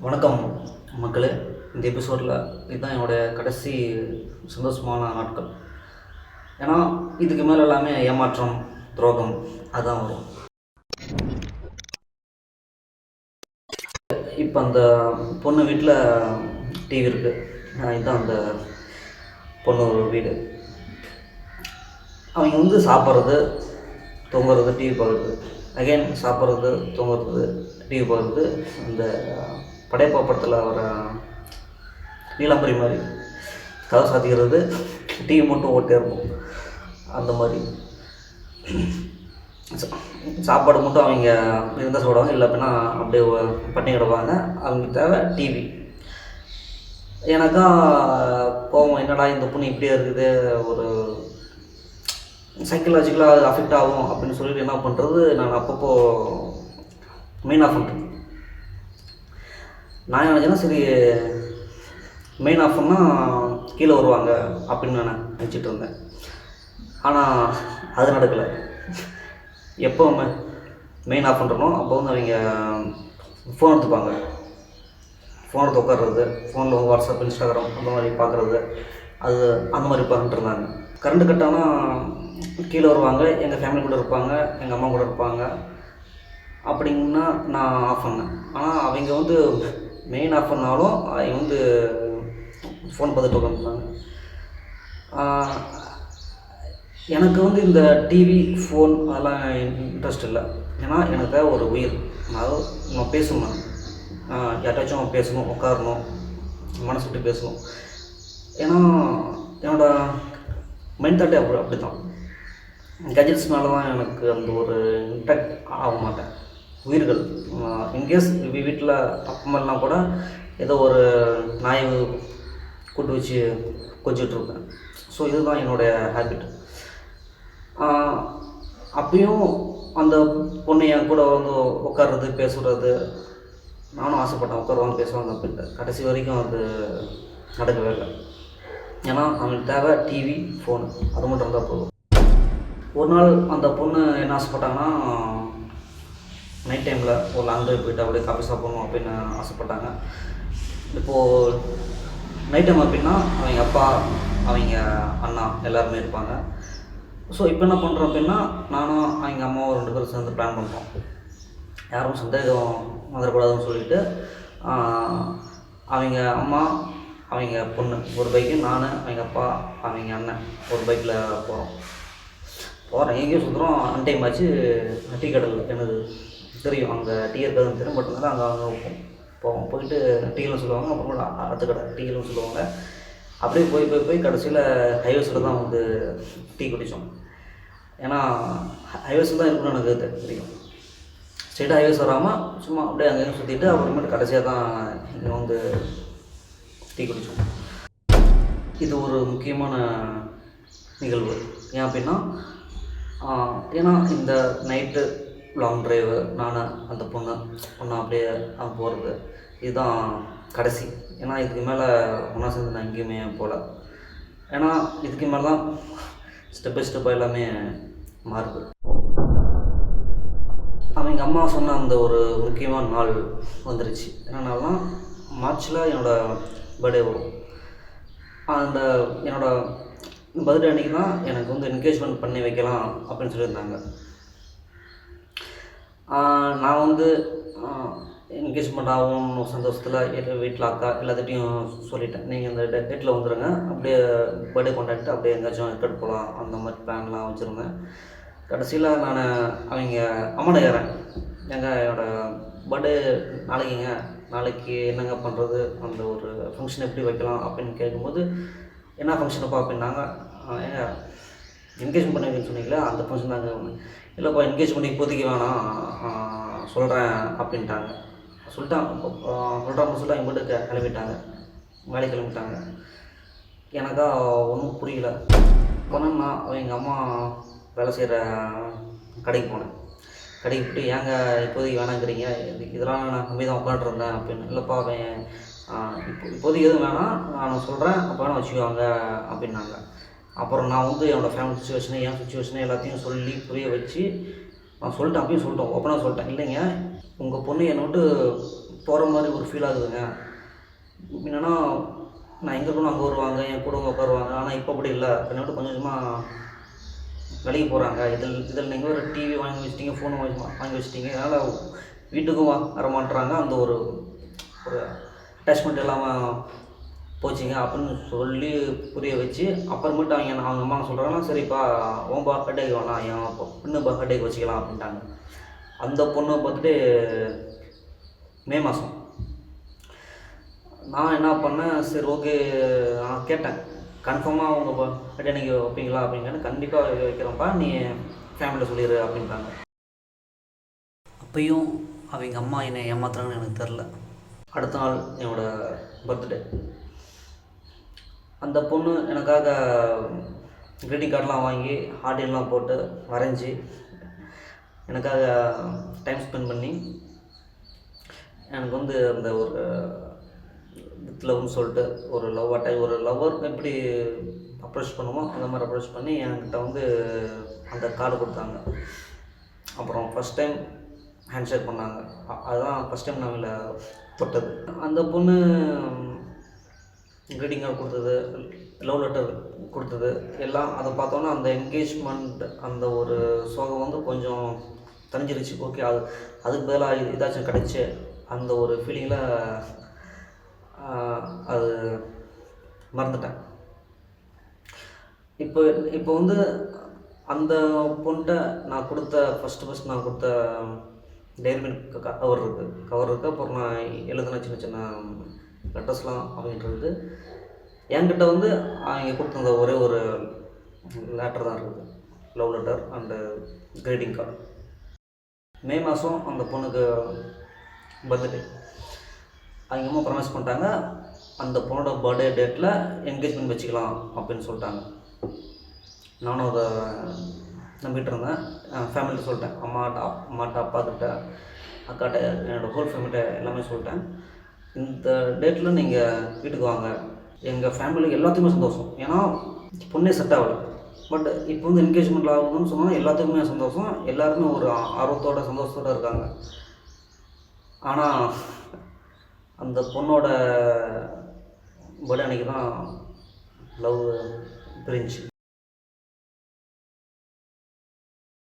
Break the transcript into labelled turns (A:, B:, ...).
A: வணக்கம் மக்களே. இந்த எபிசோடில் இதுதான் என்னுடைய கடைசி சந்தோஷமான நாட்கள். ஏன்னா இதுக்கு மேலே எல்லாமே ஏமாற்றம், துரோகம் அதுதான் வரும். இப்போ அந்த பொண்ணு வீட்டில் டிவி இருக்குது. இதுதான் அந்த பொண்ணு ஒரு வீடு. அவங்க சாப்பிட்றது, தூங்குறது, டிவி பார்க்குறது, அகைன் சாப்பிட்றது, தூங்குறது, டிவி பார்க்குறது. இந்த படையப்பா படத்தில் வர நீலாம்பரி மாதிரி கதை சாத்திக்கிறது, டிவி மட்டும் ஓட்டே இருக்கும். அந்த மாதிரி சாப்பாடு மட்டும் அவங்க இருந்தால் சாப்பிடுவாங்க, இல்லை அப்படின்னா அப்படியே பட்டினி கிடப்பாங்க. அவங்களுக்கு தேவை டிவி. எனக்கா போவோம், என்னடா இந்த பொண்ணு இப்படியே இருக்குது, ஒரு சைக்கலாஜிக்கலாக அது அஃபெக்ட் ஆகும் அப்படின்னு சொல்லிட்டு என்ன பண்ணுறது, நான் அப்பப்போ மெயின் ஆஃப் பண்ணுறேன். நான் நினச்சேன்னா சரி மெயின் ஆஃப் பண்ணால் கீழே வருவாங்க அப்படின்னு நான் நினச்சிட்டு இருந்தேன். ஆனால் அது நடக்கலை. எப்போ மெயின் ஆஃப் பண்ணுறனோ அப்போ அவங்க ஃபோன் எடுத்துப்பாங்க. ஃபோன் எடுத்து உட்காடுறது, ஃபோனில் வாட்ஸ்அப், இன்ஸ்டாகிராம் அந்த மாதிரி பார்க்குறது, அது அந்த மாதிரி பார்த்துட்டு இருந்தாங்க. கரண்ட் கட் ஆனால் கீழே வருவாங்க, எங்கள் ஃபேமிலி கூட இருப்பாங்க, எங்கள் அம்மா கூட இருப்பாங்க. அப்படின்னா நான் ஆஃப் பண்ணேன். ஆனால் அவங்க மெயின் ஆஃப் பண்ணாலும் அவங்க ஃபோன் பார்த்துட்டு உட்காந்துருந்தாங்க. எனக்கு இந்த டிவி, ஃபோன் அதெல்லாம் இன்ட்ரெஸ்ட் இல்லை. ஏன்னா எனக்கு ஒரு உயிர். அதாவது நான் பேசணும், யார்ட்டாச்சும் பேசணும், உட்காரணும், மனசு விட்டு பேசணும். ஏன்னா என்னோடய மைண்ட் தாட்டே அப்படி தான். கெஜெட்ஸ் மேலே தான் எனக்கு அந்த ஒரு இன்ட்ராக்ட் ஆக மாட்டேன். உயிர்கள் இன்கேஸ் வீட்டில் அப்பமெல்லாம் கூட ஏதோ ஒரு நாய் கூட்டு வச்சு கொஞ்சிட்ருப்பேன். ஸோ இதுதான் என்னுடைய ஹேபிட். அப்பயும் அந்த பொண்ணு என் கூட உட்கார்றது, பேசுகிறது, நானும் ஆசைப்பட்டேன் உட்காருவாங்க, பேசுவாங்க அப்படின்ட்டு. கடைசி வரைக்கும் அது நடக்கவே இல்லை. ஏன்னா அவங்களுக்கு தேவை டிவி, ஃபோனு, அது மட்டும் இருந்தால் போதும். ஒரு நாள் அந்த பொண்ணு என்ன ஆசைப்பட்டாங்கன்னா, நைட் டைமில் ஒரு லாங் ட்ரைவ் போய்ட்டு அப்படியே காஃபி சாப்பிட்ணும் அப்படின்னு ஆசைப்பட்டாங்க. இப்போது நைட் டைம் அப்படின்னா அவங்க அப்பா, அவங்க அண்ணா எல்லாருமே இருப்பாங்க. ஸோ இப்போ என்ன பண்ணுறோம் அப்படின்னா, நானும் அவங்க அம்மாவும் 2 பேரும் சேர்ந்து பிளான் பண்ணுறோம். யாரும் சந்தேகம் வந்துடக்கூடாதுன்னு சொல்லிவிட்டு அவங்க அம்மா, அவங்க பொண்ணு ஒரு பைக்கு, நான், அவங்க அப்பா, அவங்க அண்ணன் ஒரு பைக்கில் போகிறேன். எங்கேயும் சுற்றுறோம். அன்டைம் ஆச்சு. டீ கடையில் எனக்கு தெரியும், அங்கே டீ இருக்காதுன்னு தெரியும். பட் வந்து அங்கே போவோம். போயிட்டு டீலும் சொல்லுவாங்க, அப்புறமா அடுத்த கடை டீலும் சொல்லுவாங்க. அப்படியே போய் கடைசியில் ஹைவேஸில் தான் டீ குடித்தோம். ஏன்னா ஹைவேஸில் தான் இருக்குன்னு எனக்கு தெரியும். ஸ்ட்ரெயிட்டாக ஹைவேஸ் வராமல் சும்மா அப்படியே அங்கேயும் சுற்றிட்டு அப்புறமேட்டு கடைசியாக தான் இங்கே டீ குடித்தோம். இது ஒரு முக்கியமான நிகழ்வு. ஏன் அப்படின்னா, ஏன்னா இந்த நைட்டு லாங் ட்ரைவு, நான் அந்த பொண்ணு அப்படியே போகிறது, இதுதான் கடைசி. ஏன்னா இதுக்கு மேலே ஒன்றா சேர்ந்து நான் எங்கேயுமே போகல. ஏன்னா இதுக்கு மேலே தான் ஸ்டெப் பை ஸ்டெப்பாக எல்லாமே மாறுது. அவங்க அம்மா சொன்ன அந்த ஒரு முக்கியமான நாள் வந்துருச்சு. என்னன்னால்னா, மார்ச்சில் என்னோடய பர்த்டே வரும். அந்த என்னோடய பர்த்டே அன்றைக்கி தான் எனக்கு என்கேஜ்மெண்ட் பண்ணி வைக்கலாம் அப்படின்னு சொல்லியிருந்தாங்க. நான் என்கேஜ்மெண்ட் ஆகும்னு சந்தோஷத்தில் வீட்டில் அக்கா எல்லாத்திட்டையும் சொல்லிட்டேன், நீங்கள் இந்த டேட்டில் வந்துடுங்க, அப்படியே பர்த்டே கொண்டாடிட்டு அப்படியே எங்கேயாச்சும் எக்கட் போகலாம், அந்த மாதிரி பிளான்லாம் வச்சுருந்தேன். கடைசியில் நான் அவங்க அம்மாட்ட ஏறேன், என்னோடய பர்த்டே நாளைக்குங்க, நாளைக்கு என்னங்க பண்ணுறது, அந்த ஒரு ஃபங்க்ஷன் எப்படி வைக்கலாம் அப்படின்னு கேட்கும்போது, என்ன ஃபங்க்ஷனப்பா அப்படின்னாங்க. ஏங்க என்கேஜ்மெண்ட் பண்ணி வைக்கணும்னு சொன்னீங்களா, அந்த ஃபங்க்ஷன் தாங்க. இல்லைப்பா என்கேஜ்மெண்ட் இப்போதைக்கு வேணாம், சொல்கிறேன் அப்படின்ட்டாங்க. சொல்லிட்டாங்க அவங்க மட்டும் கிளம்பிட்டாங்க, வேலைக்கு கிளம்பிட்டாங்க. எனக்கா ஒன்றும் புரியல. போனால் நான் அவங்க அம்மா வேலை செய்கிற கடைக்கு போனேன். கடைக்கு போய்ட்டு, ஏங்க இப்போதைக்கு வேணாங்கிறீங்க, இதெல்லாம் நான் நம்பி தான் உட்காந்துருந்தேன் அப்படின்னு. இல்லைப்பா இப்போதைக்கு எதுவும் வேணாம், நான் சொல்கிறேன், அப்போ வேணால் வச்சுக்குவாங்க அப்படின்னாங்க. அப்புறம் நான் என்னோடய ஃபேமிலி சுச்சுவேஷனை, என் சுச்சுவேஷனை எல்லாத்தையும் சொல்லி புரிய வச்சு நான் சொல்லிட்டேன். அப்பயும் சொல்லிட்டோம், ஓப்பனாக சொல்லிட்டேன், இல்லைங்க உங்கள் பொண்ணு என்னை விட்டு போகிற மாதிரி ஒரு ஃபீல் ஆகுதுங்க. என்னென்னா நான் எங்கே இருக்கணும் அங்கே வருவாங்க, என் கூட உட்காருவாங்க. ஆனால் இப்போ அப்படி இல்லை. என்னை விட்டு கொஞ்சம் கொஞ்சமாக விலகி போகிறாங்க. இதில் நீங்கள் ஒரு டிவி வாங்கி வச்சிட்டிங்க, ஃபோனை வாங்கி வச்சிட்டிங்க. அதனால் வீட்டுக்கும் வரமாட்டுறாங்க. அந்த ஒரு ஒரு அட்டாச்மெண்ட் இல்லாமல் போச்சுங்க அப்படின்னு சொல்லி புரிய வச்சு, அப்புறமேட்டு அவங்க அம்மா சொல்கிறாங்கன்னா, சரிப்பா உன் பர்த்டேக்கு வேணாம், என் பொண்ணு பர்த்டேக்கு வச்சுக்கலாம் அப்படின்ட்டாங்க. அந்த பொண்ணை பார்த்துட்டு மே மாதம் நான் என்ன பண்ணேன், சரி ஓகே நான் கேட்டேன், கன்ஃபார்மாக அவங்க பர்த்டே அன்றைக்கி வைப்பீங்களா அப்படின்னு. கண்டிப்பாக வைக்கிறோம்ப்பா, நீ ஃபேமிலியில் சொல்லிடு அப்படின்ட்டாங்க. அப்பையும் அவங்க அம்மா என்னை ஏமாத்துறாங்கன்னு எனக்கு தெரில. அடுத்த நாள் என்னோடய பர்த்டே. அந்த பொண்ணு எனக்காக க்ரீட்டிங் கார்டெலாம் வாங்கி ஹார்டின்லாம் போட்டு வரைஞ்சி எனக்காக டைம் ஸ்பெண்ட் பண்ணி எனக்கு வந்து அந்த ஒரு வித் லவ்னு சொல்லிட்டு ஒரு லவ்வர் எப்படி அப்ரோச் பண்ணுமோ அந்த மாதிரி அப்ரோச் பண்ணி என்கிட்ட வந்து அந்த கார்டு கொடுத்தாங்க. அப்புறம் ஃபஸ்ட் டைம் ஹேண்ட்ஷேக் பண்ணாங்க. அதுதான் ஃபஸ்ட் டைம் நான் தொட்டது. அந்த பொண்ணு க்ரீட்டிங் கார்டு கொடுத்தது, லவ் லெட்டர் கொடுத்தது எல்லாம் அதை பார்த்தோன்னா அந்த என்கேஜ்மெண்ட் அந்த ஒரு சோகம் வந்து கொஞ்சம் தணிஞ்சிருச்சு. ஓகே, அதுக்கு பதிலாக ஏதாச்சும் கிடச்சி அந்த ஒரு ஃபீலிங்கில் அது மறந்துட்டேன். இப்போ வந்து அந்த பொண்ணுகிட்ட நான் கொடுத்த ஃபஸ்ட்டு நான் கொடுத்த டைரி மில்க் கவர் இருக்குது. அப்புறம் நான் எழுதின சின்ன சின்ன லெட்டர்ஸ்லாம் அவங்ககிட்ட இருக்குது. என்கிட்ட வந்து அவங்க கொடுத்த ஒரே ஒரு லெட்டர் தான் இருக்குது, love letter and greeting card. May மாதம் அந்த பொண்ணுக்கு பர்த்டே. அவங்க அம்மா ப்ரொமிஸ் பண்ணிட்டாங்க, அந்த பொண்ணோட பர்த்டே டேட்டில் என்கேஜ்மெண்ட் வச்சுக்கலாம் அப்படின்னு சொல்லிட்டாங்க. நானும் அதை நம்பிட்டு இருந்தேன். ஃபேமிலியில் சொல்லிட்டேன், அம்மாட்ட அப்பாக்கிட்ட அக்காட்ட என்னோடய ஹோல் ஃபேமிலிட்ட எல்லாமே சொல்லிட்டேன். இந்த டேட்டில் நீங்கள் வீட்டுக்கு வாங்க. எங்கள் ஃபேமிலிக்கு எல்லாத்துக்குமே சந்தோஷம். ஏன்னா பொண்ணே செட் ஆகலை. பட் இப்போ வந்து என்கேஜ்மெண்ட் ஆகணும்னு சொன்னால் எல்லாத்துக்குமே சந்தோஷம். எல்லாருமே ஒரு ஆர்வத்தோட சந்தோஷத்தோடு இருக்காங்க. ஆனால் அந்த பொண்ணோட பர்த்டே அன்றைக்கி தான் லவ் பிரிஞ்சு.